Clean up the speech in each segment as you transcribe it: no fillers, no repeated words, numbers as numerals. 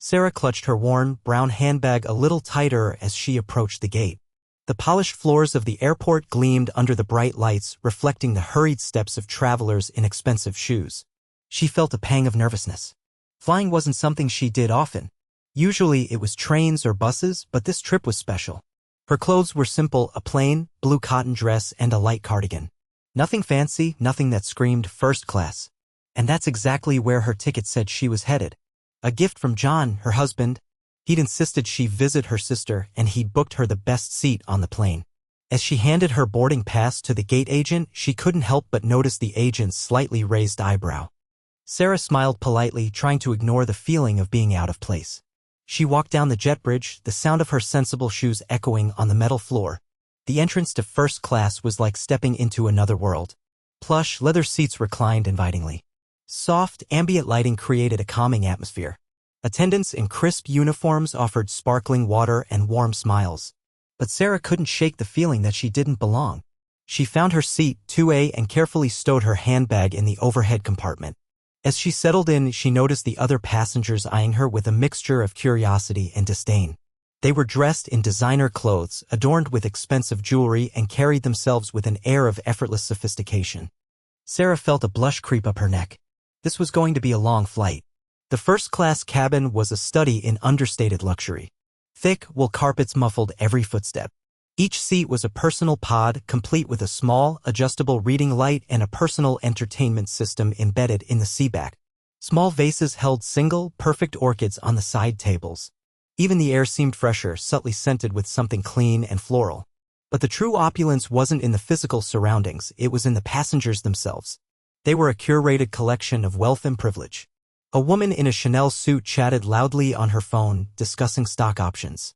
Sarah clutched her worn, brown handbag a little tighter as she approached the gate. The polished floors of the airport gleamed under the bright lights, reflecting the hurried steps of travelers in expensive shoes. She felt a pang of nervousness. Flying wasn't something she did often. Usually it was trains or buses, but this trip was special. Her clothes were simple, a plain, blue cotton dress and a light cardigan. Nothing fancy, nothing that screamed first class. And that's exactly where her ticket said she was headed. A gift from John, her husband. He'd insisted she visit her sister, and he'd booked her the best seat on the plane. As she handed her boarding pass to the gate agent, she couldn't help but notice the agent's slightly raised eyebrow. Sarah smiled politely, trying to ignore the feeling of being out of place. She walked down the jet bridge, the sound of her sensible shoes echoing on the metal floor. The entrance to first class was like stepping into another world. Plush, leather seats reclined invitingly. Soft, ambient lighting created a calming atmosphere. Attendants in crisp uniforms offered sparkling water and warm smiles. But Sarah couldn't shake the feeling that she didn't belong. She found her seat, 2A, and carefully stowed her handbag in the overhead compartment. As she settled in, she noticed the other passengers eyeing her with a mixture of curiosity and disdain. They were dressed in designer clothes, adorned with expensive jewelry, and carried themselves with an air of effortless sophistication. Sarah felt a blush creep up her neck. This was going to be a long flight. The first-class cabin was a study in understated luxury. Thick, wool carpets muffled every footstep. Each seat was a personal pod, complete with a small, adjustable reading light and a personal entertainment system embedded in the seatback. Small vases held single, perfect orchids on the side tables. Even the air seemed fresher, subtly scented with something clean and floral. But the true opulence wasn't in the physical surroundings, it was in the passengers themselves. They were a curated collection of wealth and privilege. A woman in a Chanel suit chatted loudly on her phone, discussing stock options.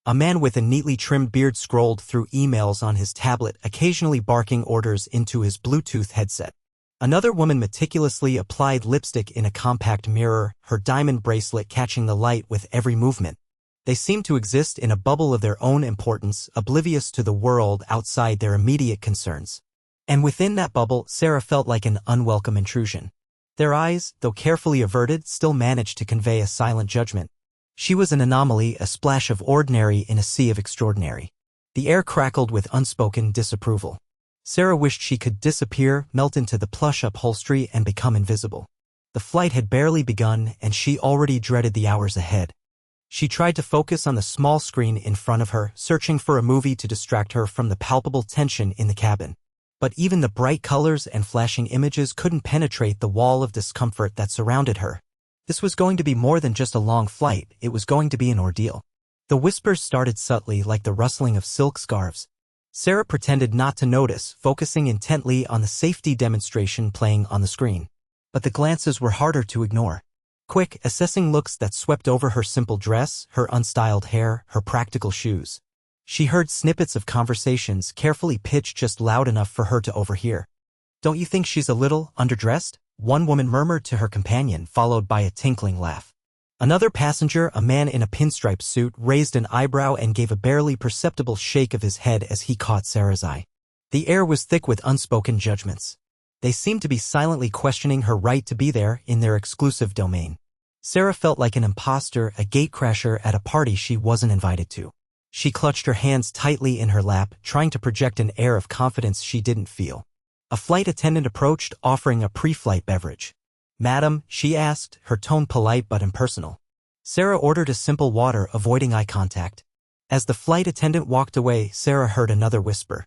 A man with a neatly trimmed beard scrolled through emails on his tablet, occasionally barking orders into his Bluetooth headset. Another woman meticulously applied lipstick in a compact mirror, her diamond bracelet catching the light with every movement. They seemed to exist in a bubble of their own importance, oblivious to the world outside their immediate concerns. And within that bubble, Sarah felt like an unwelcome intrusion. Their eyes, though carefully averted, still managed to convey a silent judgment. She was an anomaly, a splash of ordinary in a sea of extraordinary. The air crackled with unspoken disapproval. Sarah wished she could disappear, melt into the plush upholstery, and become invisible. The flight had barely begun, and she already dreaded the hours ahead. She tried to focus on the small screen in front of her, searching for a movie to distract her from the palpable tension in the cabin. But even the bright colors and flashing images couldn't penetrate the wall of discomfort that surrounded her. This was going to be more than just a long flight, it was going to be an ordeal. The whispers started subtly, like the rustling of silk scarves. Sarah pretended not to notice, focusing intently on the safety demonstration playing on the screen. But the glances were harder to ignore. Quick, assessing looks that swept over her simple dress, her unstyled hair, her practical shoes. She heard snippets of conversations, carefully pitched just loud enough for her to overhear. "Don't you think she's a little underdressed?" one woman murmured to her companion, followed by a tinkling laugh. Another passenger, a man in a pinstripe suit, raised an eyebrow and gave a barely perceptible shake of his head as he caught Sarah's eye. The air was thick with unspoken judgments. They seemed to be silently questioning her right to be there in their exclusive domain. Sarah felt like an imposter, a gatecrasher at a party she wasn't invited to. She clutched her hands tightly in her lap, trying to project an air of confidence she didn't feel. A flight attendant approached, offering a pre-flight beverage. "Madam," she asked, her tone polite but impersonal. Sarah ordered a simple water, avoiding eye contact. As the flight attendant walked away, Sarah heard another whisper.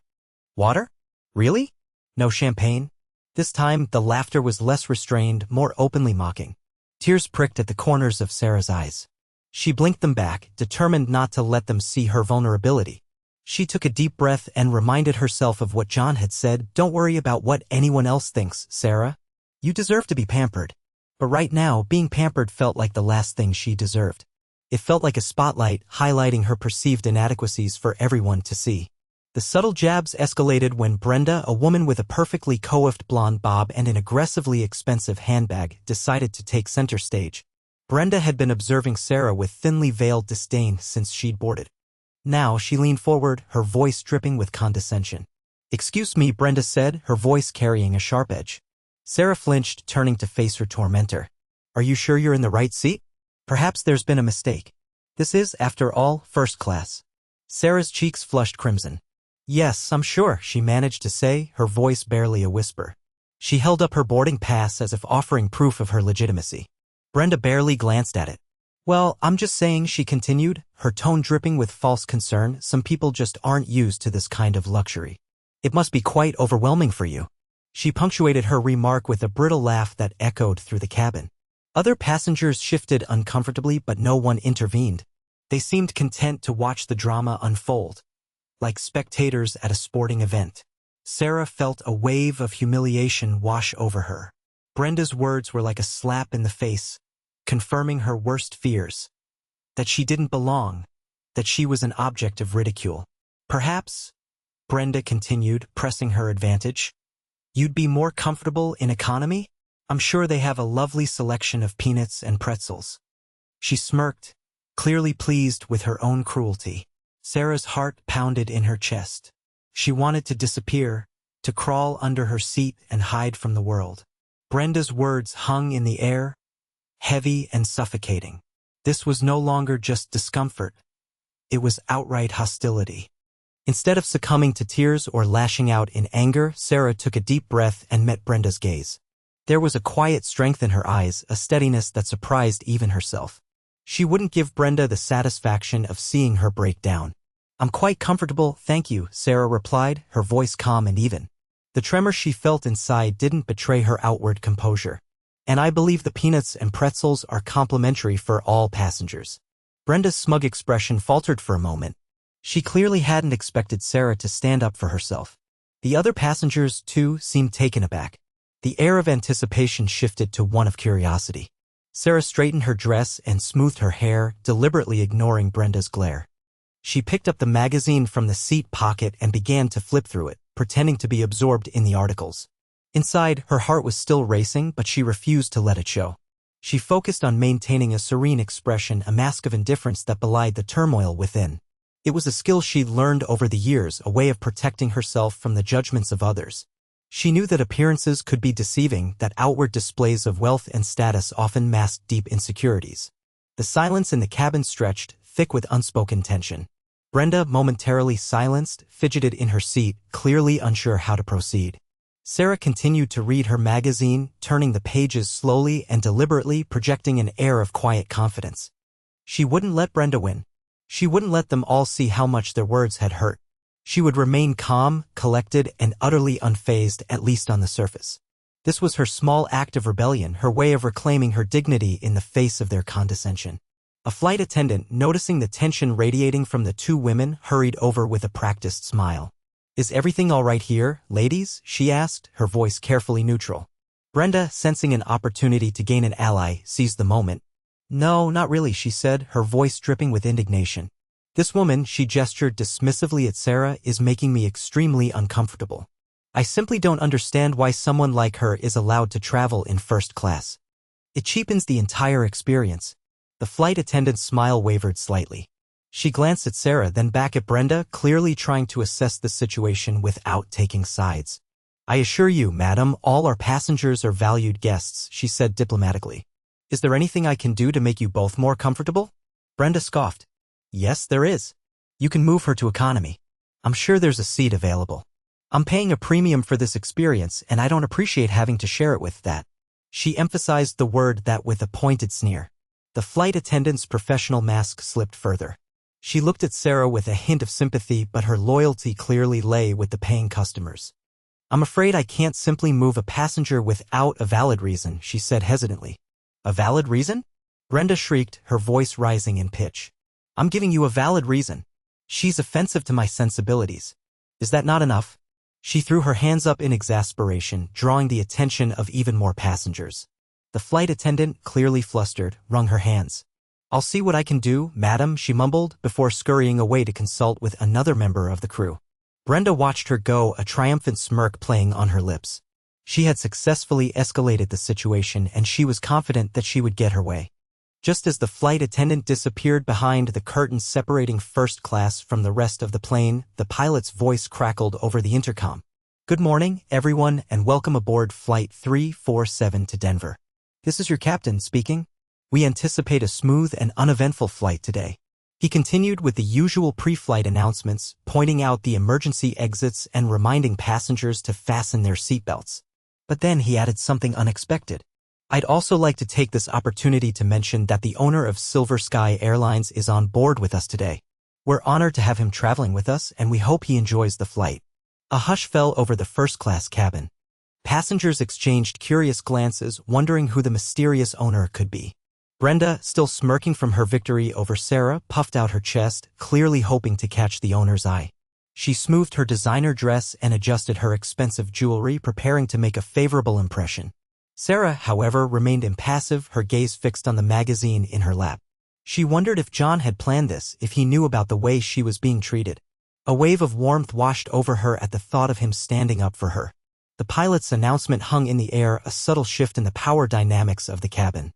"Water? Really? No champagne?" This time, the laughter was less restrained, more openly mocking. Tears pricked at the corners of Sarah's eyes. She blinked them back, determined not to let them see her vulnerability. She took a deep breath and reminded herself of what John had said. "Don't worry about what anyone else thinks, Sarah. You deserve to be pampered." But right now, being pampered felt like the last thing she deserved. It felt like a spotlight, highlighting her perceived inadequacies for everyone to see. The subtle jabs escalated when Brenda, a woman with a perfectly coiffed blonde bob and an aggressively expensive handbag, decided to take center stage. Brenda had been observing Sarah with thinly veiled disdain since she'd boarded. Now she leaned forward, her voice dripping with condescension. "Excuse me," Brenda said, her voice carrying a sharp edge. Sarah flinched, turning to face her tormentor. "Are you sure you're in the right seat? Perhaps there's been a mistake. This is, after all, first class. Sarah's cheeks flushed crimson. Yes, I'm sure, she managed to say, her voice barely a whisper. She held up her boarding pass as if offering proof of her legitimacy. Brenda barely glanced at it. Well, I'm just saying, she continued, her tone dripping with false concern, some people just aren't used to this kind of luxury. It must be quite overwhelming for you. She punctuated her remark with a brittle laugh that echoed through the cabin. Other passengers shifted uncomfortably, but no one intervened. They seemed content to watch the drama unfold, like spectators at a sporting event. Sarah felt a wave of humiliation wash over her. Brenda's words were like a slap in the face, confirming her worst fears. That she didn't belong, that she was an object of ridicule. Perhaps, Brenda continued, pressing her advantage, you'd be more comfortable in economy? I'm sure they have a lovely selection of peanuts and pretzels. She smirked, clearly pleased with her own cruelty. Sarah's heart pounded in her chest. She wanted to disappear, to crawl under her seat and hide from the world. Brenda's words hung in the air, heavy and suffocating. This was no longer just discomfort. It was outright hostility. Instead of succumbing to tears or lashing out in anger, Sarah took a deep breath and met Brenda's gaze. There was a quiet strength in her eyes, a steadiness that surprised even herself. She wouldn't give Brenda the satisfaction of seeing her break down. I'm quite comfortable, thank you, Sarah replied, her voice calm and even. The tremor she felt inside didn't betray her outward composure. And I believe the peanuts and pretzels are complimentary for all passengers. Brenda's smug expression faltered for a moment. She clearly hadn't expected Sarah to stand up for herself. The other passengers, too, seemed taken aback. The air of anticipation shifted to one of curiosity. Sarah straightened her dress and smoothed her hair, deliberately ignoring Brenda's glare. She picked up the magazine from the seat pocket and began to flip through it, pretending to be absorbed in the articles. Inside, her heart was still racing, but she refused to let it show. She focused on maintaining a serene expression, a mask of indifference that belied the turmoil within. It was a skill she'd learned over the years, a way of protecting herself from the judgments of others. She knew that appearances could be deceiving, that outward displays of wealth and status often masked deep insecurities. The silence in the cabin stretched, thick with unspoken tension. Brenda, momentarily silenced, fidgeted in her seat, clearly unsure how to proceed. Sarah continued to read her magazine, turning the pages slowly and deliberately, projecting an air of quiet confidence. She wouldn't let Brenda win. She wouldn't let them all see how much their words had hurt. She would remain calm, collected, and utterly unfazed, at least on the surface. This was her small act of rebellion, her way of reclaiming her dignity in the face of their condescension. A flight attendant, noticing the tension radiating from the two women, hurried over with a practiced smile. Is everything all right here, ladies? She asked, her voice carefully neutral. Brenda, sensing an opportunity to gain an ally, seized the moment. No, not really, she said, her voice dripping with indignation. This woman, she gestured dismissively at Sarah, is making me extremely uncomfortable. I simply don't understand why someone like her is allowed to travel in first class. It cheapens the entire experience. The flight attendant's smile wavered slightly. She glanced at Sarah, then back at Brenda, clearly trying to assess the situation without taking sides. I assure you, madam, all our passengers are valued guests, she said diplomatically. Is there anything I can do to make you both more comfortable? Brenda scoffed. Yes, there is. You can move her to economy. I'm sure there's a seat available. I'm paying a premium for this experience, and I don't appreciate having to share it with that. She emphasized the word that with a pointed sneer. The flight attendant's professional mask slipped further. She looked at Sarah with a hint of sympathy, but her loyalty clearly lay with the paying customers. I'm afraid I can't simply move a passenger without a valid reason, she said hesitantly. A valid reason? Brenda shrieked, her voice rising in pitch. I'm giving you a valid reason. She's offensive to my sensibilities. Is that not enough? She threw her hands up in exasperation, drawing the attention of even more passengers. The flight attendant, clearly flustered, wrung her hands. I'll see what I can do, madam, she mumbled, before scurrying away to consult with another member of the crew. Brenda watched her go, a triumphant smirk playing on her lips. She had successfully escalated the situation, and she was confident that she would get her way. Just as the flight attendant disappeared behind the curtains separating first class from the rest of the plane, the pilot's voice crackled over the intercom. Good morning, everyone, and welcome aboard Flight 347 to Denver. This is your captain speaking. We anticipate a smooth and uneventful flight today. He continued with the usual pre-flight announcements, pointing out the emergency exits and reminding passengers to fasten their seatbelts. But then he added something unexpected. I'd also like to take this opportunity to mention that the owner of Silver Sky Airlines is on board with us today. We're honored to have him traveling with us, and we hope he enjoys the flight. A hush fell over the first-class cabin. Passengers exchanged curious glances, wondering who the mysterious owner could be. Brenda, still smirking from her victory over Sarah, puffed out her chest, clearly hoping to catch the owner's eye. She smoothed her designer dress and adjusted her expensive jewelry, preparing to make a favorable impression. Sarah, however, remained impassive, her gaze fixed on the magazine in her lap. She wondered if John had planned this, if he knew about the way she was being treated. A wave of warmth washed over her at the thought of him standing up for her. The pilot's announcement hung in the air, a subtle shift in the power dynamics of the cabin.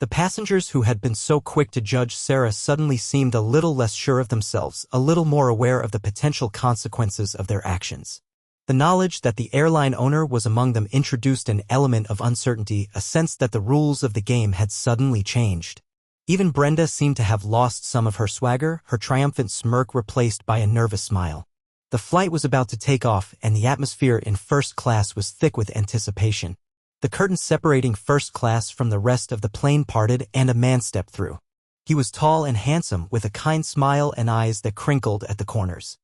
The passengers who had been so quick to judge Sarah suddenly seemed a little less sure of themselves, a little more aware of the potential consequences of their actions. The knowledge that the airline owner was among them introduced an element of uncertainty, a sense that the rules of the game had suddenly changed. Even Brenda seemed to have lost some of her swagger, her triumphant smirk replaced by a nervous smile. The flight was about to take off, and the atmosphere in first class was thick with anticipation. The curtain separating first class from the rest of the plane parted, and a man stepped through. He was tall and handsome, with a kind smile and eyes that crinkled at the corners.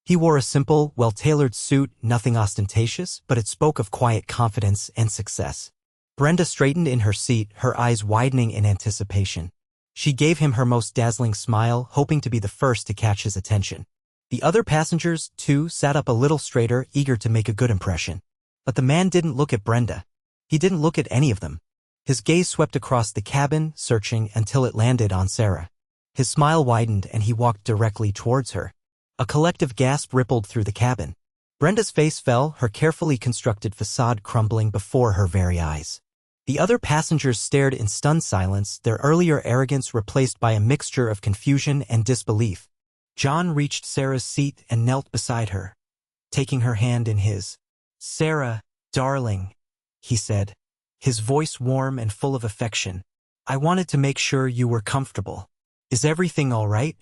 He wore a simple, well-tailored suit, nothing ostentatious, but it spoke of quiet confidence and success. Brenda straightened in her seat, her eyes widening in anticipation. She gave him her most dazzling smile, hoping to be the first to catch his attention. The other passengers, too, sat up a little straighter, eager to make a good impression. But the man didn't look at Brenda. He didn't look at any of them. His gaze swept across the cabin, searching until it landed on Sarah. His smile widened and he walked directly towards her. A collective gasp rippled through the cabin. Brenda's face fell, her carefully constructed facade crumbling before her very eyes. The other passengers stared in stunned silence, their earlier arrogance replaced by a mixture of confusion and disbelief. John reached Sarah's seat and knelt beside her, taking her hand in his. "Sarah, darling," he said, his voice warm and full of affection. "I wanted to make sure you were comfortable. Is everything all right?"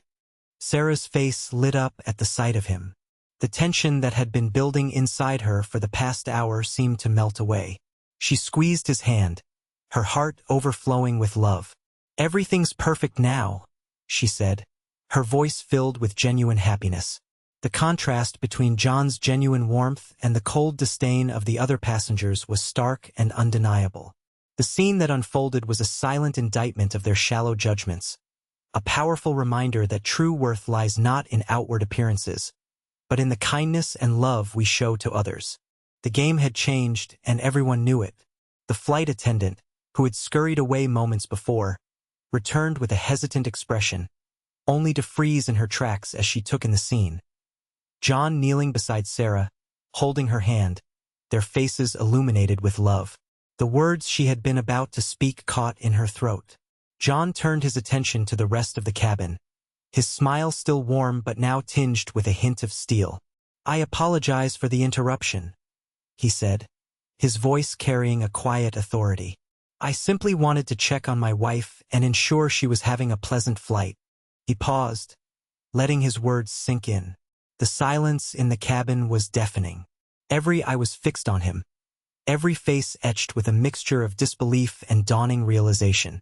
Sarah's face lit up at the sight of him. The tension that had been building inside her for the past hour seemed to melt away. She squeezed his hand, her heart overflowing with love. "Everything's perfect now," she said, her voice filled with genuine happiness. The contrast between John's genuine warmth and the cold disdain of the other passengers was stark and undeniable. The scene that unfolded was a silent indictment of their shallow judgments, a powerful reminder that true worth lies not in outward appearances, but in the kindness and love we show to others. The game had changed, and everyone knew it. The flight attendant, who had scurried away moments before, returned with a hesitant expression, only to freeze in her tracks as she took in the scene. John kneeling beside Sarah, holding her hand, their faces illuminated with love. The words she had been about to speak caught in her throat. John turned his attention to the rest of the cabin, his smile still warm but now tinged with a hint of steel. "I apologize for the interruption," he said, his voice carrying a quiet authority. "I simply wanted to check on my wife and ensure she was having a pleasant flight." He paused, letting his words sink in. The silence in the cabin was deafening. Every eye was fixed on him, every face etched with a mixture of disbelief and dawning realization.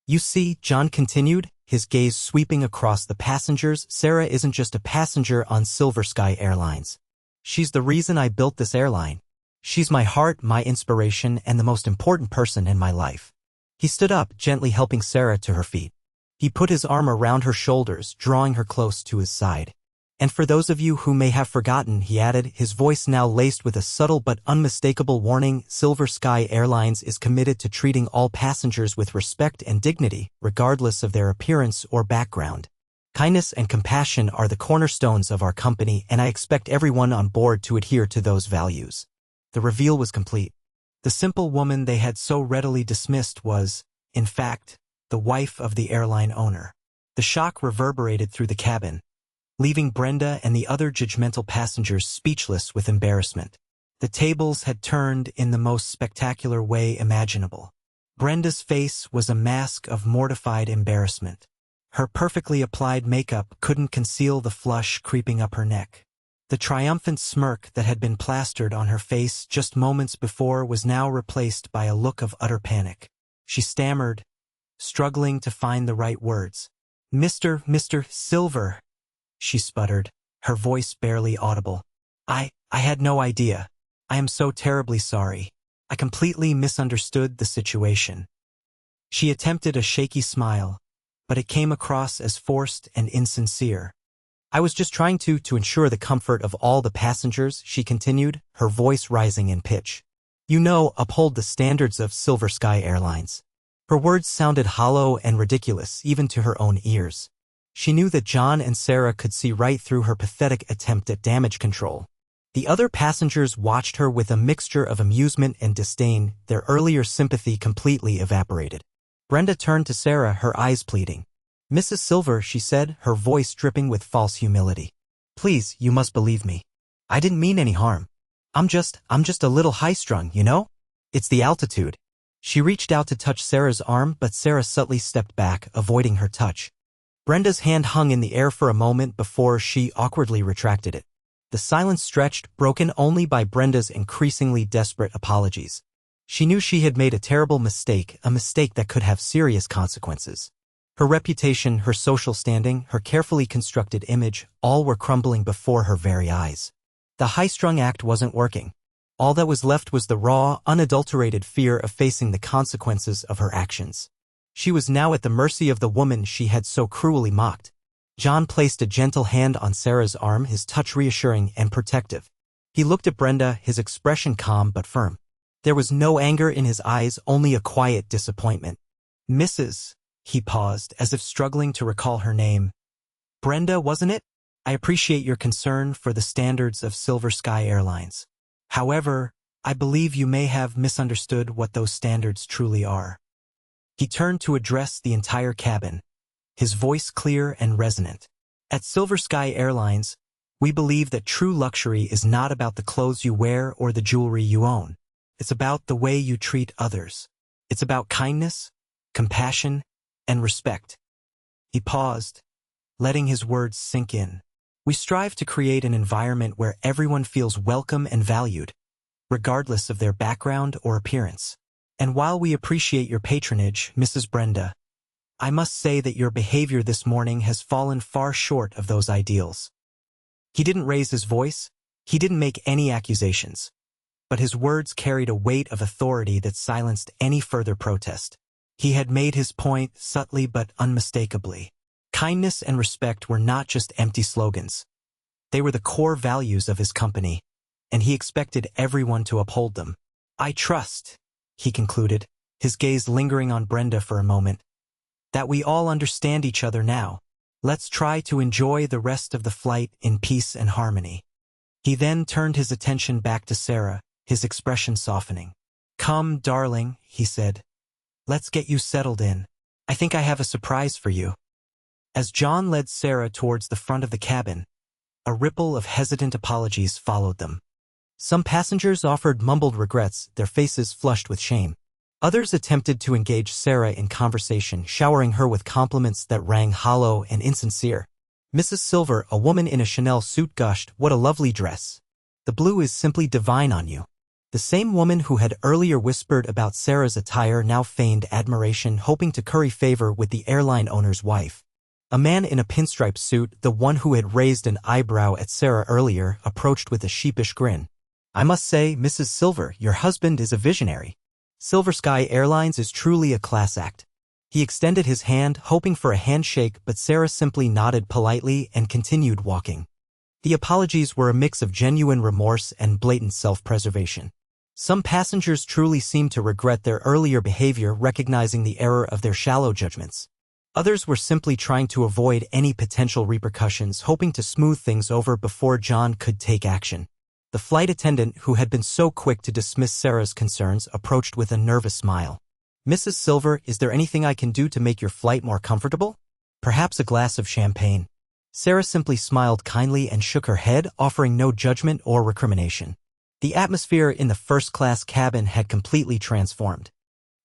"You see," John continued, his gaze sweeping across the passengers, "Sarah isn't just a passenger on Silver Sky Airlines. She's the reason I built this airline. She's my heart, my inspiration, and the most important person in my life." He stood up, gently helping Sarah to her feet. He put his arm around her shoulders, drawing her close to his side. "And for those of you who may have forgotten," he added, his voice now laced with a subtle but unmistakable warning, "Silver Sky Airlines is committed to treating all passengers with respect and dignity, regardless of their appearance or background. Kindness and compassion are the cornerstones of our company, and I expect everyone on board to adhere to those values." The reveal was complete. The simple woman they had so readily dismissed was, in fact, the wife of the airline owner. The shock reverberated through the cabin, leaving Brenda and the other judgmental passengers speechless with embarrassment. The tables had turned in the most spectacular way imaginable. Brenda's face was a mask of mortified embarrassment. Her perfectly applied makeup couldn't conceal the flush creeping up her neck. The triumphant smirk that had been plastered on her face just moments before was now replaced by a look of utter panic. She stammered, struggling to find the right words. Mr. Silver, she sputtered, her voice barely audible. I had no idea. I am so terribly sorry. I completely misunderstood the situation. She attempted a shaky smile, but it came across as forced and insincere. I was just trying to ensure the comfort of all the passengers, she continued, her voice rising in pitch. You know, uphold the standards of Silver Sky Airlines. Her words sounded hollow and ridiculous even to her own ears. She knew that John and Sarah could see right through her pathetic attempt at damage control. The other passengers watched her with a mixture of amusement and disdain, their earlier sympathy completely evaporated. Brenda turned to Sarah, her eyes pleading. Mrs. Silver, she said, her voice dripping with false humility. Please, you must believe me. I didn't mean any harm. I'm just a little high-strung, you know? It's the altitude. She reached out to touch Sarah's arm, but Sarah subtly stepped back, avoiding her touch. Brenda's hand hung in the air for a moment before she awkwardly retracted it. The silence stretched, broken only by Brenda's increasingly desperate apologies. She knew she had made a terrible mistake, a mistake that could have serious consequences. Her reputation, her social standing, her carefully constructed image, all were crumbling before her very eyes. The high-strung act wasn't working. All that was left was the raw, unadulterated fear of facing the consequences of her actions. She was now at the mercy of the woman she had so cruelly mocked. John placed a gentle hand on Sarah's arm, his touch reassuring and protective. He looked at Brenda, his expression calm but firm. There was no anger in his eyes, only a quiet disappointment. Mrs. He paused, as if struggling to recall her name. Brenda, wasn't it? I appreciate your concern for the standards of Silver Sky Airlines. However, I believe you may have misunderstood what those standards truly are. He turned to address the entire cabin, his voice clear and resonant. At Silver Sky Airlines, we believe that true luxury is not about the clothes you wear or the jewelry you own. It's about the way you treat others. It's about kindness, compassion, and respect. He paused, letting his words sink in. We strive to create an environment where everyone feels welcome and valued, regardless of their background or appearance. And while we appreciate your patronage, Mrs. Brenda, I must say that your behavior this morning has fallen far short of those ideals. He didn't raise his voice. He didn't make any accusations. But his words carried a weight of authority that silenced any further protest. He had made his point subtly but unmistakably. Kindness and respect were not just empty slogans. They were the core values of his company, and he expected everyone to uphold them. I trust, he concluded, his gaze lingering on Brenda for a moment, that we all understand each other now. Let's try to enjoy the rest of the flight in peace and harmony. He then turned his attention back to Sarah, his expression softening. Come, darling, he said. Let's get you settled in. I think I have a surprise for you. As John led Sarah towards the front of the cabin, a ripple of hesitant apologies followed them. Some passengers offered mumbled regrets, their faces flushed with shame. Others attempted to engage Sarah in conversation, showering her with compliments that rang hollow and insincere. Mrs. Silver, a woman in a Chanel suit, gushed, "What a lovely dress. The blue is simply divine on you." The same woman who had earlier whispered about Sarah's attire now feigned admiration, hoping to curry favor with the airline owner's wife. A man in a pinstripe suit, the one who had raised an eyebrow at Sarah earlier, approached with a sheepish grin. I must say, Mrs. Silver, your husband is a visionary. Silver Sky Airlines is truly a class act. He extended his hand, hoping for a handshake, but Sarah simply nodded politely and continued walking. The apologies were a mix of genuine remorse and blatant self-preservation. Some passengers truly seemed to regret their earlier behavior, recognizing the error of their shallow judgments. Others were simply trying to avoid any potential repercussions, hoping to smooth things over before John could take action. The flight attendant, who had been so quick to dismiss Sarah's concerns, approached with a nervous smile. Mrs. Silver, is there anything I can do to make your flight more comfortable? Perhaps a glass of champagne. Sarah simply smiled kindly and shook her head, offering no judgment or recrimination. The atmosphere in the first-class cabin had completely transformed.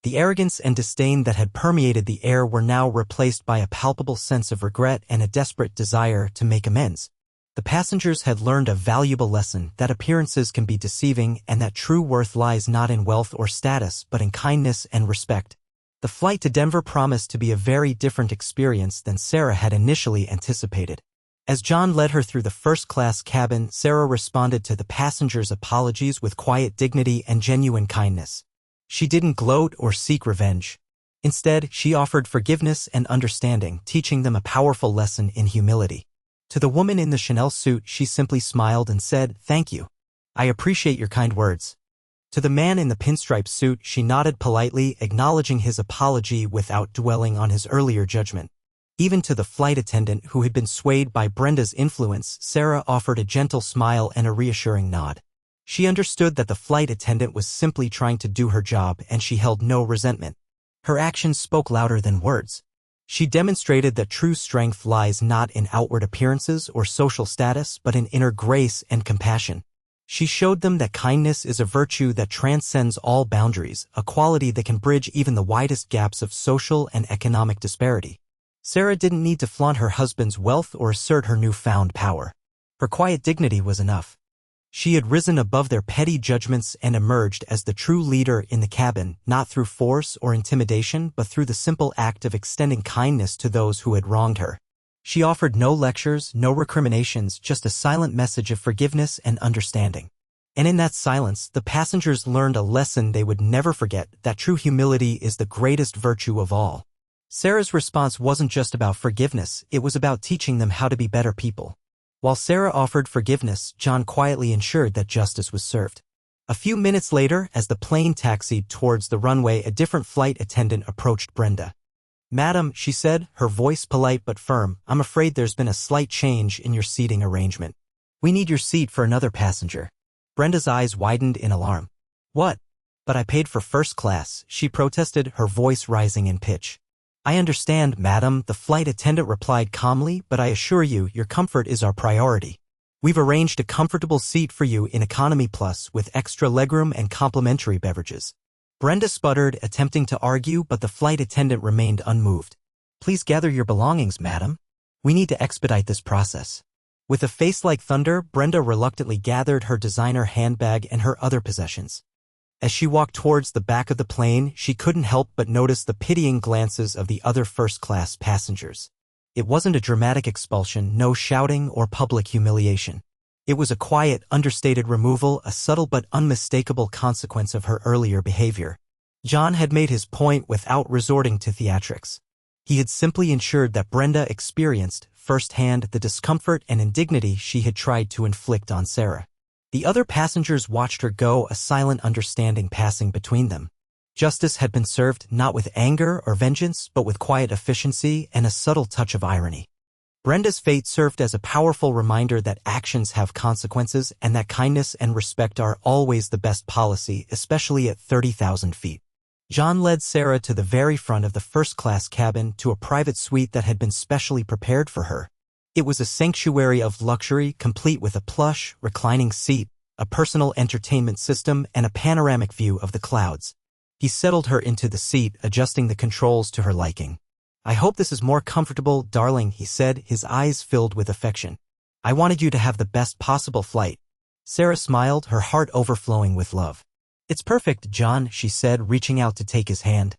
The arrogance and disdain that had permeated the air were now replaced by a palpable sense of regret and a desperate desire to make amends. The passengers had learned a valuable lesson that appearances can be deceiving and that true worth lies not in wealth or status but in kindness and respect. The flight to Denver promised to be a very different experience than Sarah had initially anticipated. As John led her through the first-class cabin, Sarah responded to the passengers' apologies with quiet dignity and genuine kindness. She didn't gloat or seek revenge. Instead, she offered forgiveness and understanding, teaching them a powerful lesson in humility. To the woman in the Chanel suit, she simply smiled and said, "Thank you. I appreciate your kind words." To the man in the pinstripe suit, she nodded politely, acknowledging his apology without dwelling on his earlier judgment. Even to the flight attendant who had been swayed by Brenda's influence, Sarah offered a gentle smile and a reassuring nod. She understood that the flight attendant was simply trying to do her job, and she held no resentment. Her actions spoke louder than words. She demonstrated that true strength lies not in outward appearances or social status but in inner grace and compassion. She showed them that kindness is a virtue that transcends all boundaries, a quality that can bridge even the widest gaps of social and economic disparity. Sarah didn't need to flaunt her husband's wealth or assert her newfound power. Her quiet dignity was enough. She had risen above their petty judgments and emerged as the true leader in the cabin, not through force or intimidation but through the simple act of extending kindness to those who had wronged her. She offered no lectures, no recriminations, just a silent message of forgiveness and understanding. And in that silence, the passengers learned a lesson they would never forget, that true humility is the greatest virtue of all. Sarah's response wasn't just about forgiveness, it was about teaching them how to be better people. While Sarah offered forgiveness, John quietly ensured that justice was served. A few minutes later, as the plane taxied towards the runway, a different flight attendant approached Brenda. "Madam," she said, her voice polite but firm, "I'm afraid there's been a slight change in your seating arrangement. We need your seat for another passenger." Brenda's eyes widened in alarm. "What? But I paid for first class," she protested, her voice rising in pitch. "I understand, madam," the flight attendant replied calmly, "but I assure you, your comfort is our priority. We've arranged a comfortable seat for you in Economy Plus with extra legroom and complimentary beverages." Brenda sputtered, attempting to argue, but the flight attendant remained unmoved. "Please gather your belongings, madam. We need to expedite this process." With a face like thunder, Brenda reluctantly gathered her designer handbag and her other possessions. As she walked towards the back of the plane, she couldn't help but notice the pitying glances of the other first-class passengers. It wasn't a dramatic expulsion, no shouting or public humiliation. It was a quiet, understated removal, a subtle but unmistakable consequence of her earlier behavior. John had made his point without resorting to theatrics. He had simply ensured that Brenda experienced, firsthand, the discomfort and indignity she had tried to inflict on Sarah. The other passengers watched her go, a silent understanding passing between them. Justice had been served not with anger or vengeance, but with quiet efficiency and a subtle touch of irony. Brenda's fate served as a powerful reminder that actions have consequences and that kindness and respect are always the best policy, especially at 30,000 feet. John led Sarah to the very front of the first-class cabin, to a private suite that had been specially prepared for her. It was a sanctuary of luxury, complete with a plush, reclining seat, a personal entertainment system, and a panoramic view of the clouds. He settled her into the seat, adjusting the controls to her liking. "I hope this is more comfortable, darling," he said, his eyes filled with affection. "I wanted you to have the best possible flight." Sarah smiled, her heart overflowing with love. "It's perfect, John," she said, reaching out to take his hand.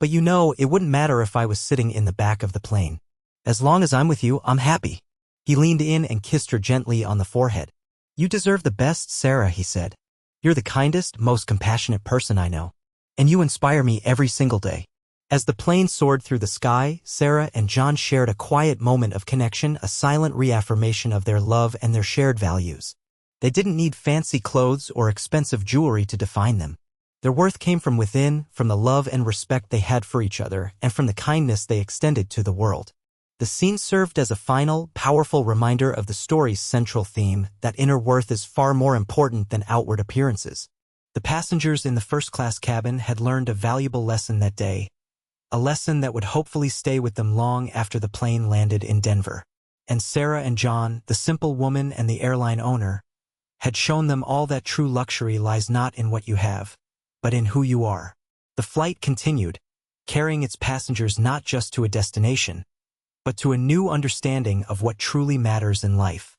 "But you know, it wouldn't matter if I was sitting in the back of the plane. As long as I'm with you, I'm happy." He leaned in and kissed her gently on the forehead. "You deserve the best, Sarah," he said. "You're the kindest, most compassionate person I know. And you inspire me every single day." As the plane soared through the sky, Sarah and John shared a quiet moment of connection, a silent reaffirmation of their love and their shared values. They didn't need fancy clothes or expensive jewelry to define them. Their worth came from within, from the love and respect they had for each other, and from the kindness they extended to the world. The scene served as a final, powerful reminder of the story's central theme, that inner worth is far more important than outward appearances. The passengers in the first-class cabin had learned a valuable lesson that day, a lesson that would hopefully stay with them long after the plane landed in Denver. And Sarah and John, the simple woman and the airline owner, had shown them all that true luxury lies not in what you have, but in who you are. The flight continued, carrying its passengers not just to a destination, but to a new understanding of what truly matters in life.